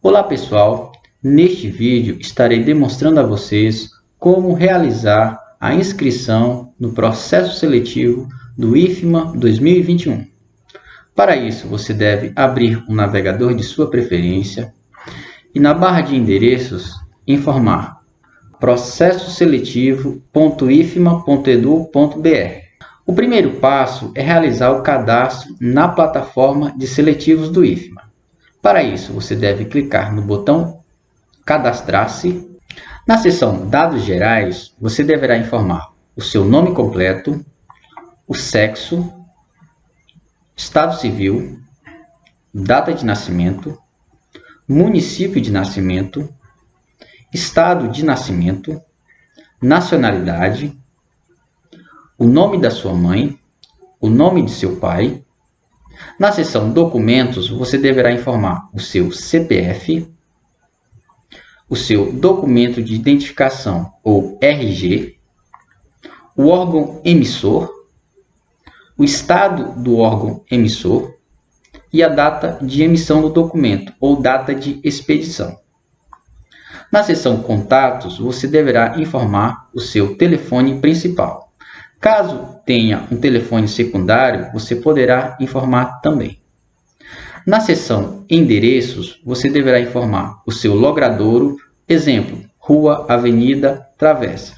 Olá pessoal, neste vídeo estarei demonstrando a vocês como realizar a inscrição no processo seletivo do IFMA 2021. Para isso, você deve abrir um navegador de sua preferência e na barra de endereços informar processoseletivo.ifma.edu.br. O primeiro passo é realizar o cadastro na plataforma de seletivos do IFMA. Para isso, você deve clicar no botão Cadastrar-se. Na seção Dados Gerais, você deverá informar o seu nome completo, o sexo, estado civil, data de nascimento, município de nascimento, estado de nascimento, nacionalidade, o nome da sua mãe, o nome de seu pai. Na seção Documentos, você deverá informar o seu CPF, o seu documento de identificação ou RG, o órgão emissor, o estado do órgão emissor e a data de emissão do documento ou data de expedição. Na seção Contatos, você deverá informar o seu telefone principal. Caso tenha um telefone secundário, você poderá informar também. Na seção Endereços, você deverá informar o seu logradouro, exemplo, rua, avenida, travessa.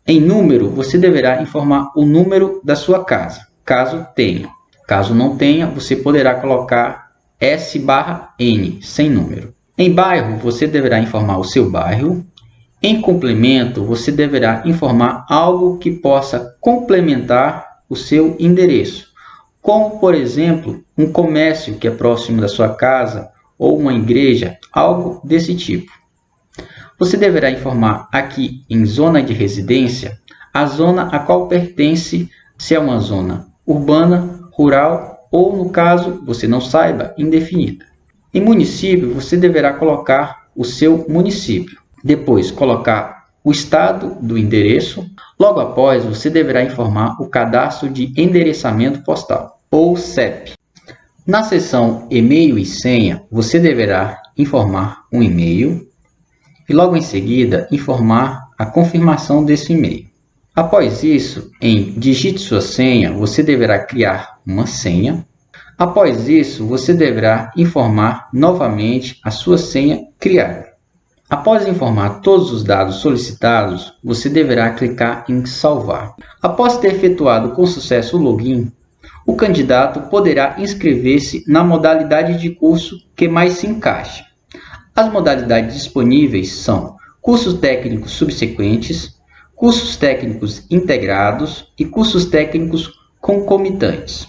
Em número, você deverá informar o número da sua casa, caso tenha. Caso não tenha, você poderá colocar S/N, sem número. Em bairro, você deverá informar o seu bairro. Em complemento, você deverá informar algo que possa complementar o seu endereço, como, por exemplo, um comércio que é próximo da sua casa ou uma igreja, algo desse tipo. Você deverá informar aqui em zona de residência a zona a qual pertence, se é uma zona urbana, rural ou, no caso, você não saiba, indefinida. Em município, você deverá colocar o seu município. Depois, colocar o estado do endereço. Logo após, você deverá informar o cadastro de endereçamento postal, ou CEP. Na seção E-mail e senha, você deverá informar um e-mail e logo em seguida informar a confirmação desse e-mail. Após isso, em digite sua senha, você deverá criar uma senha. Após isso, você deverá informar novamente a sua senha criada. Após informar todos os dados solicitados, você deverá clicar em salvar. Após ter efetuado com sucesso o login, o candidato poderá inscrever-se na modalidade de curso que mais se encaixe. As modalidades disponíveis são cursos técnicos subsequentes, cursos técnicos integrados e cursos técnicos concomitantes.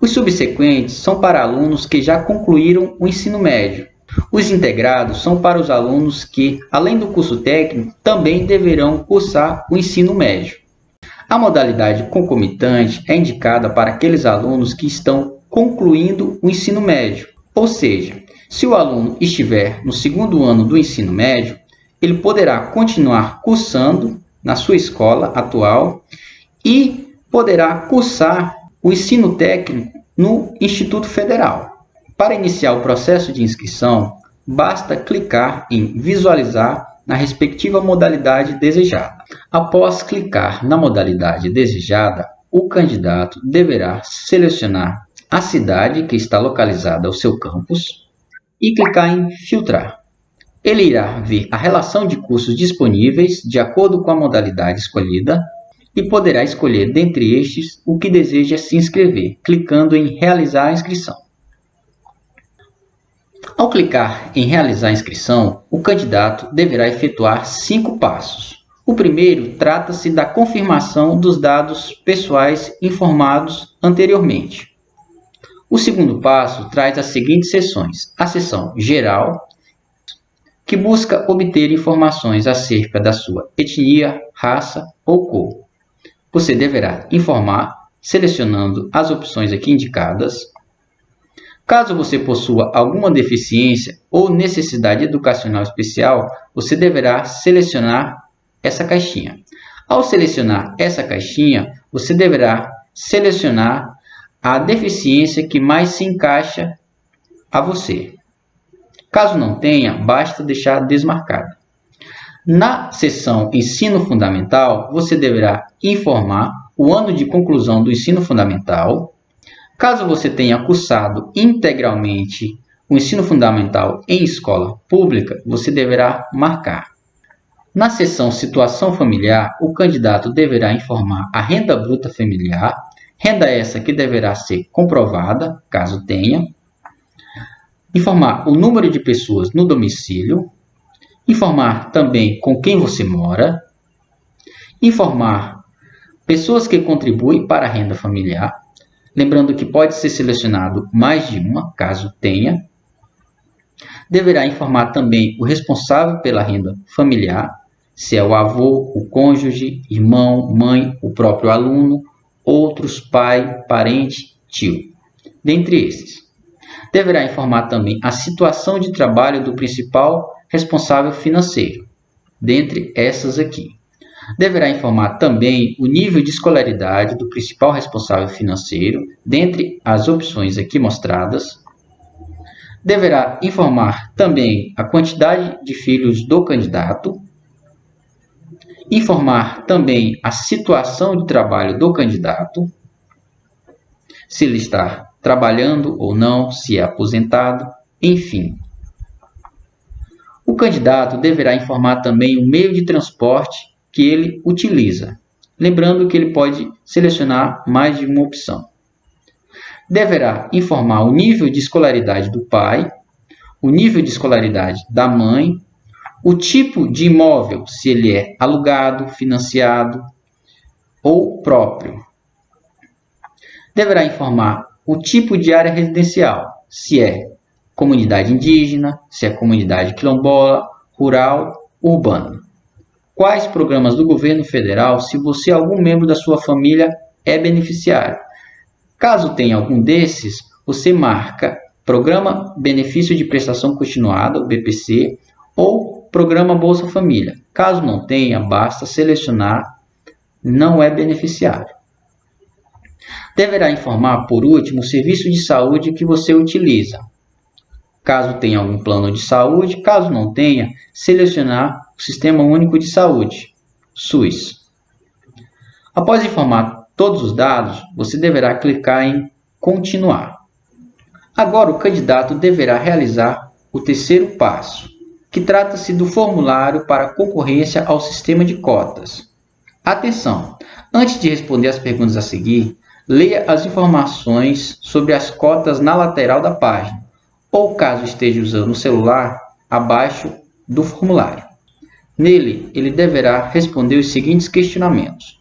Os subsequentes são para alunos que já concluíram o ensino médio. Os integrados são para os alunos que, além do curso técnico, também deverão cursar o ensino médio. A modalidade concomitante é indicada para aqueles alunos que estão concluindo o ensino médio. Ou seja, se o aluno estiver no segundo ano do ensino médio, ele poderá continuar cursando na sua escola atual e poderá cursar o ensino técnico no Instituto Federal. Para iniciar o processo de inscrição, basta clicar em visualizar na respectiva modalidade desejada. Após clicar na modalidade desejada, o candidato deverá selecionar a cidade que está localizada ao seu campus e clicar em filtrar. Ele irá ver a relação de cursos disponíveis de acordo com a modalidade escolhida e poderá escolher dentre estes o que deseja se inscrever, clicando em realizar a inscrição. Ao clicar em realizar a inscrição, o candidato deverá efetuar 5 passos. O primeiro trata-se da confirmação dos dados pessoais informados anteriormente. O segundo passo traz as seguintes seções: a seção Geral, que busca obter informações acerca da sua etnia, raça ou cor. Você deverá informar selecionando as opções aqui indicadas. Caso você possua alguma deficiência ou necessidade educacional especial, você deverá selecionar essa caixinha. Ao selecionar essa caixinha, você deverá selecionar a deficiência que mais se encaixa a você. Caso não tenha, basta deixar desmarcada. Na seção Ensino Fundamental, você deverá informar o ano de conclusão do ensino fundamental. Caso você tenha cursado integralmente o ensino fundamental em escola pública, você deverá marcar. Na seção Situação Familiar, o candidato deverá informar a renda bruta familiar, renda essa que deverá ser comprovada, caso tenha, informar o número de pessoas no domicílio, informar também com quem você mora, informar pessoas que contribuem para a renda familiar, lembrando que pode ser selecionado mais de uma, caso tenha. Deverá informar também o responsável pela renda familiar, se é o avô, o cônjuge, irmão, mãe, o próprio aluno, outros, pai, parente, tio, dentre esses. Deverá informar também a situação de trabalho do principal responsável financeiro, dentre essas aqui. Deverá informar também o nível de escolaridade do principal responsável financeiro, dentre as opções aqui mostradas. Deverá informar também a quantidade de filhos do candidato. Informar também a situação de trabalho do candidato, se ele está trabalhando ou não, se é aposentado, enfim. O candidato deverá informar também o meio de transporte que ele utiliza, lembrando que ele pode selecionar mais de uma opção. Deverá informar o nível de escolaridade do pai, o nível de escolaridade da mãe, o tipo de imóvel, se ele é alugado, financiado ou próprio. Deverá informar o tipo de área residencial, se é comunidade indígena, se é comunidade quilombola, rural, urbana. Quais programas do governo federal, se você ou algum membro da sua família é beneficiário. Caso tenha algum desses, você marca Programa Benefício de Prestação Continuada, o BPC, ou Programa Bolsa Família. Caso não tenha, basta selecionar não é beneficiário. Deverá informar, por último, o serviço de saúde que você utiliza. Caso tenha algum plano de saúde, caso não tenha, selecionar o Sistema Único de Saúde, SUS. Após informar todos os dados, você deverá clicar em Continuar. Agora o candidato deverá realizar o terceiro passo, que trata-se do formulário para concorrência ao sistema de cotas. Atenção! Antes de responder as perguntas a seguir, leia as informações sobre as cotas na lateral da página, ou caso esteja usando o celular, abaixo do formulário. Nele, ele deverá responder os seguintes questionamentos.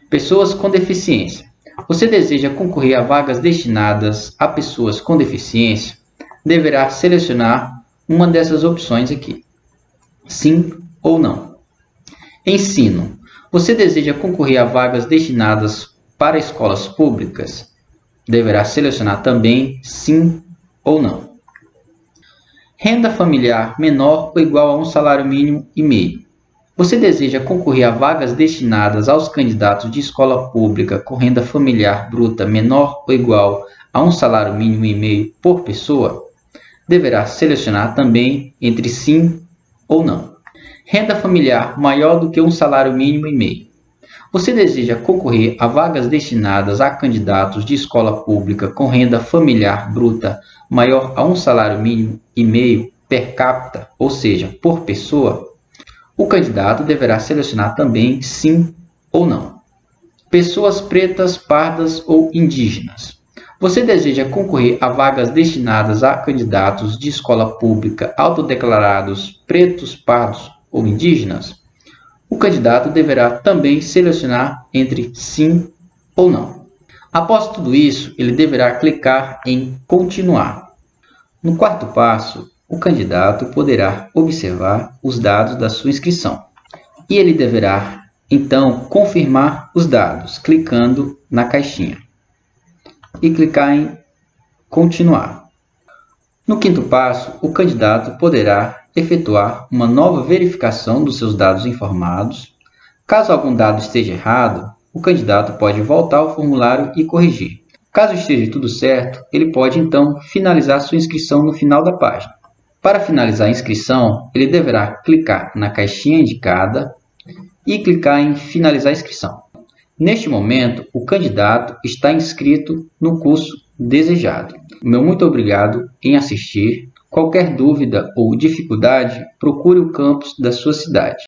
Pessoas com deficiência. Você deseja concorrer a vagas destinadas a pessoas com deficiência? Deverá selecionar uma dessas opções aqui. Sim ou não. Ensino. Você deseja concorrer a vagas destinadas para escolas públicas? Deverá selecionar também sim ou não. Renda familiar menor ou igual a um salário mínimo e meio. Você deseja concorrer a vagas destinadas aos candidatos de escola pública com renda familiar bruta menor ou igual a um salário mínimo e meio por pessoa? Deverá selecionar também entre sim ou não. Renda familiar maior do que um salário mínimo e meio. Você deseja concorrer a vagas destinadas a candidatos de escola pública com renda familiar bruta maior a um salário mínimo e meio per capita, ou seja, por pessoa? O candidato deverá selecionar também sim ou não. Pessoas pretas, pardas ou indígenas. Você deseja concorrer a vagas destinadas a candidatos de escola pública autodeclarados pretos, pardos ou indígenas? O candidato deverá também selecionar entre sim ou não. Após tudo isso, ele deverá clicar em Continuar. No quarto passo, o candidato poderá observar os dados da sua inscrição e ele deverá, então, confirmar os dados, clicando na caixinha e clicar em Continuar. No quinto passo, o candidato poderá efetuar uma nova verificação dos seus dados informados. Caso algum dado esteja errado, o candidato pode voltar ao formulário e corrigir. Caso esteja tudo certo, ele pode então finalizar sua inscrição no final da página. Para finalizar a inscrição, ele deverá clicar na caixinha indicada e clicar em finalizar a inscrição. Neste momento, o candidato está inscrito no curso desejado. Meu muito obrigado em assistir. Qualquer dúvida ou dificuldade, procure o campus da sua cidade.